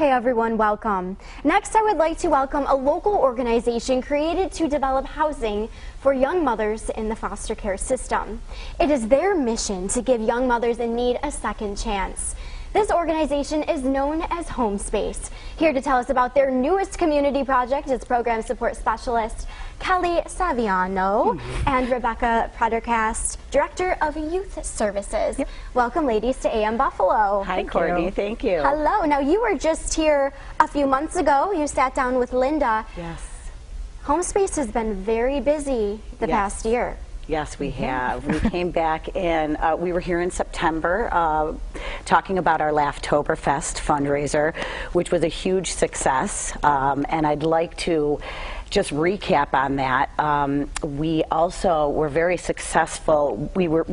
Hey everyone, welcome. Next, I would like to welcome a local organization created to develop housing for young mothers in the foster care system. It is their mission to give young mothers in need a second chance. This organization is known as Home Space. Here to tell us about their newest community project is Program Support Specialist Kelly Saviano and Rebecca Predergast, Director of Youth Services. Yep. Welcome, ladies, to AM Buffalo. Hi, Courtney. Thank you. Hello. Now, you were just here a few months ago. You sat down with Linda. Yes. Home Space has been very busy the past year. Yes, we have. We came back in, we were here in September talking about our Laughtoberfest fundraiser, which was a huge success, and I'd like to just recap on that. We also were very successful. We were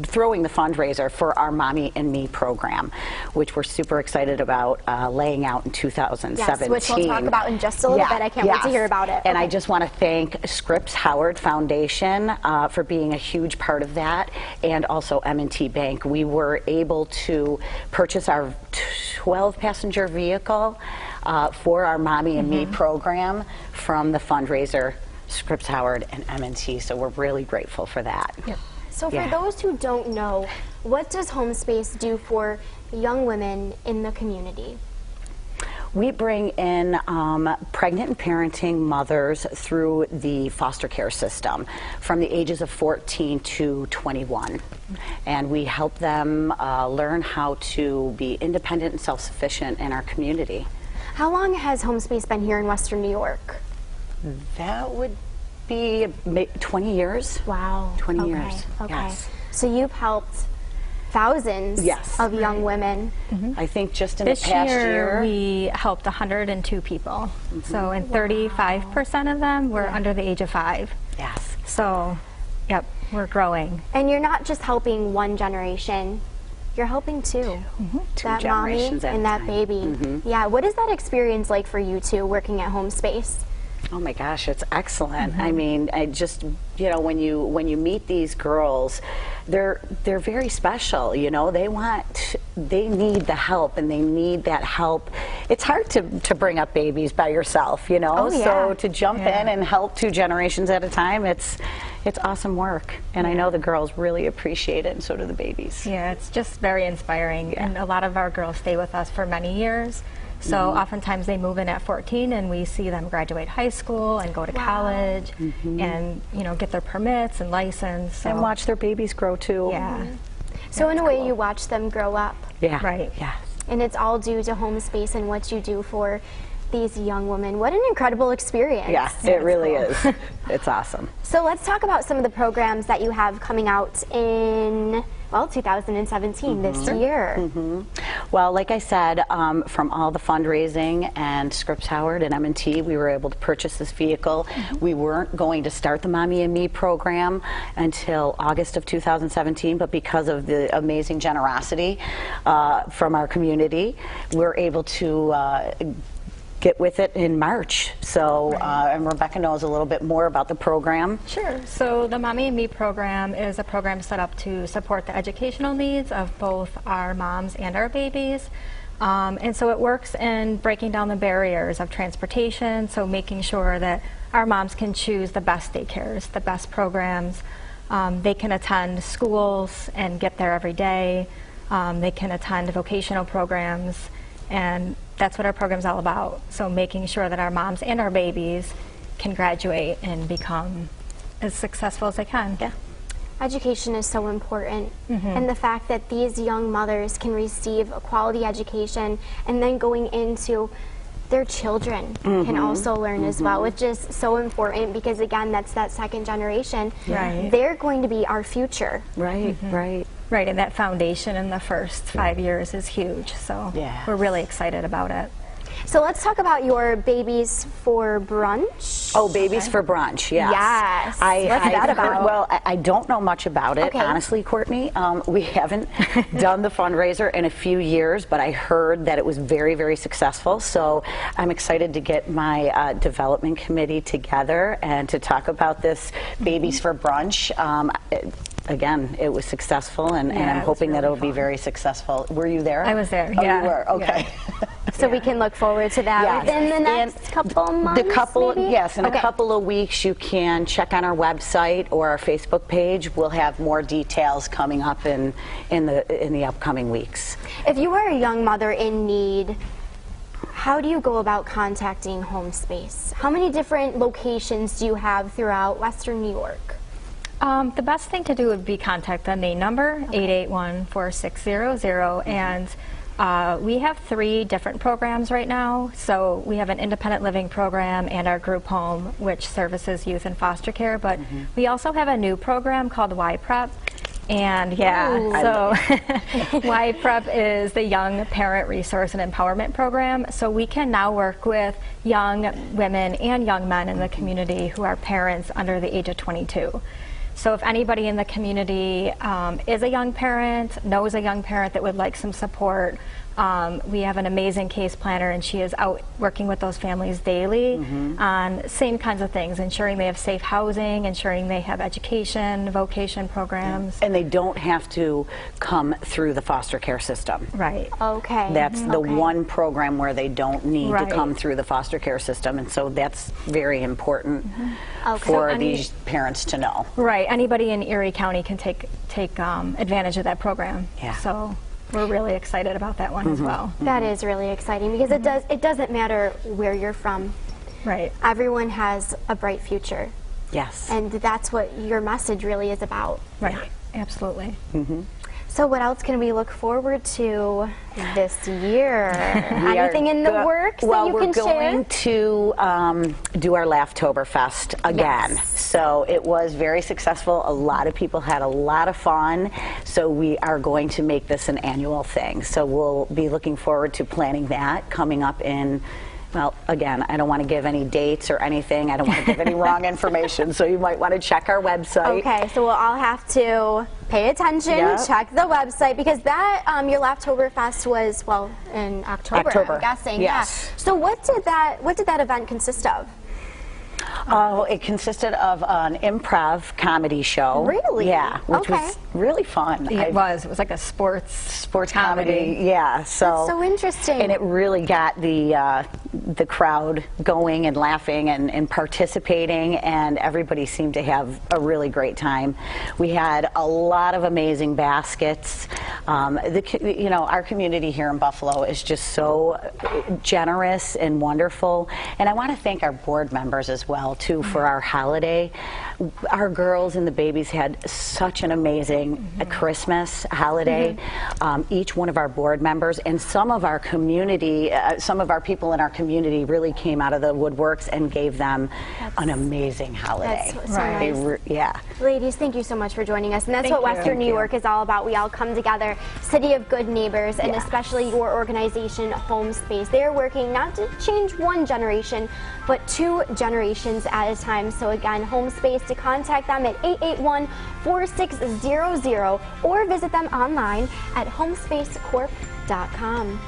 throwing the fundraiser for our Mommy and Me program, which we're super excited about laying out in 2017. Yes, which we'll talk about in just a little bit. I can't wait to hear about it. And I just want to thank Scripps Howard Foundation for being a huge part of that, and also M&T Bank. We were able to purchase our 12-passenger vehicle for our Mommy and Me program from the fundraiser, Scripps Howard and M&T, so we're really grateful for that. Yep. So for those who don't know, what does Home Space do for young women in the community? We bring in pregnant and parenting mothers through the foster care system from the ages of 14 to 21. And we help them learn how to be independent and self-sufficient in our community. How long has Home Space been here in Western New York? That would be 20 years. Wow. 20 years. Okay. Yes. So you've helped thousands of young women. I think just in the past year we helped 102 people. So, and 35% of them were under the age of 5. Yes. So, yep, we're growing. And you're not just helping one generation, you're helping two. Two that mommy generations at and a that time. baby. Yeah, what is that experience like for you two working at Home Space? Oh my gosh, it's excellent. I mean, I just, you know, when you meet these girls, they're very special. You know, they need the help, and they need that help. It's hard to bring up babies by yourself, you know. So to jump in and help 2 generations at a time, it's awesome work, and I know the girls really appreciate it, and so do the babies. Yeah, it's just very inspiring, and a lot of our girls stay with us for many years. So oftentimes they move in at 14, and we see them graduate high school and go to college and, you know, get their permits and license. So. And watch their babies grow too. Yeah. So in a way you watch them grow up. Yeah. Right. Yeah. And it's all due to Home Space and what you do for these young women. What an incredible experience. Yeah, it really is. It's awesome. So let's talk about some of the programs that you have coming out in, well, 2017, this year. Well, like I said, from all the fundraising and Scripps Howard and M&T, we were able to purchase this vehicle. We weren't going to start the Mommy and Me program until August of 2017, but because of the amazing generosity from our community, we're able to get with it in March. So, and Rebecca knows a little bit more about the program. Sure. So the Mommy and Me program is a program set up to support the educational needs of both our moms and our babies. And so it works in breaking down the barriers of transportation, so making sure that our moms can choose the best daycares, the best programs. They can attend schools and get there every day. They can attend vocational programs, and that's what our program's all about. So making sure that our moms and our babies can graduate and become as successful as they can. Yeah. Education is so important, and the fact that these young mothers can receive a quality education and then going into their children can also learn as well, which is so important because, again, that's that second generation. Right. They're going to be our future. Right, right. Right, and that foundation in the first 5 years is huge, so we're really excited about it. So let's talk about your Babies for Brunch. Oh, Babies for Brunch, yes. Yes. What's that about? Well, I don't know much about it, honestly, Courtney. We haven't done the fundraiser in a few years, but I heard that it was very, very successful. So I'm excited to get my development committee together and to talk about this Babies for Brunch. Again, it was successful, and I'm hoping that it'll be very successful. Were you there? I was there, Oh, you were? Okay. So we can look forward to that Yes. within the next And couple months, maybe? Yes, in Okay. a couple of weeks you can check on our website or our Facebook page. We'll have more details coming up in the upcoming weeks. If you are a young mother in need, how do you go about contacting Home Space? How many different locations do you have throughout Western New York? The best thing to do would be contact the main number, 881-4600, and we have 3 different programs right now. So we have an independent living program and our group home, which services youth in foster care, but we also have a new program called YPrep. And so YPrep is the Young Parent Resource and Empowerment Program. So we can now work with young women and young men in the community who are parents under the age of 22. So if anybody in the community is a young parent, knows a young parent that would like some support, we have an amazing case planner, and she is out working with those families daily on same kinds of things, ensuring they have safe housing, ensuring they have education, vocation programs. And they don't have to come through the foster care system. Right. Okay. That's the one program where they don't need to Right. come through the foster care system, and so that's very important for these parents to know. Right. Anybody in Erie County can take advantage of that program. Yeah. So we're really excited about that one as well. That is really exciting because it doesn't matter where you're from. Right. Everyone has a bright future, Yes. and that's what your message really is about. Right. Absolutely. So what else can we look forward to this year? We are Anything in the works that you can share? Well, we're going to do our Laughtoberfest again. Yes. So it was very successful. A lot of people had a lot of fun. So we are going to make this an annual thing. So we'll be looking forward to planning that coming up in, well, again, I don't want to give any dates or anything. I don't want to give any wrong information. So you might want to check our website. Okay, so we'll all have to pay attention, Yep. check the website, because that, your Laughtoberfest was, well, in October, I'm guessing. Yes. Yeah. So what did that event consist of? Oh, it consisted of an improv comedy show. Really? Yeah, which Okay. was really fun. It was like a sports Comedy. Yeah. So. That's so interesting. And it really got the crowd going and laughing and participating, and everybody seemed to have a really great time. We had a lot of amazing baskets. Our community here in Buffalo is just so generous and wonderful, and I want to thank our board members as well too for our holiday. Our girls and the babies had such an amazing Christmas holiday. Each one of our board members and some of our community, some of our people in our community really came out of the woodworks and gave them an amazing holiday. That's so nice. Yeah. Ladies, thank you so much for joining us. And that's Thank what you. Western New Thank you. York is all about. We all come together, City of Good Neighbors, and Yeah. especially your organization, Home Space. They are working not to change one generation, but 2 generations at a time. So again, Home Space, to contact them at 881-4600 or visit them online at homespacecorp.com.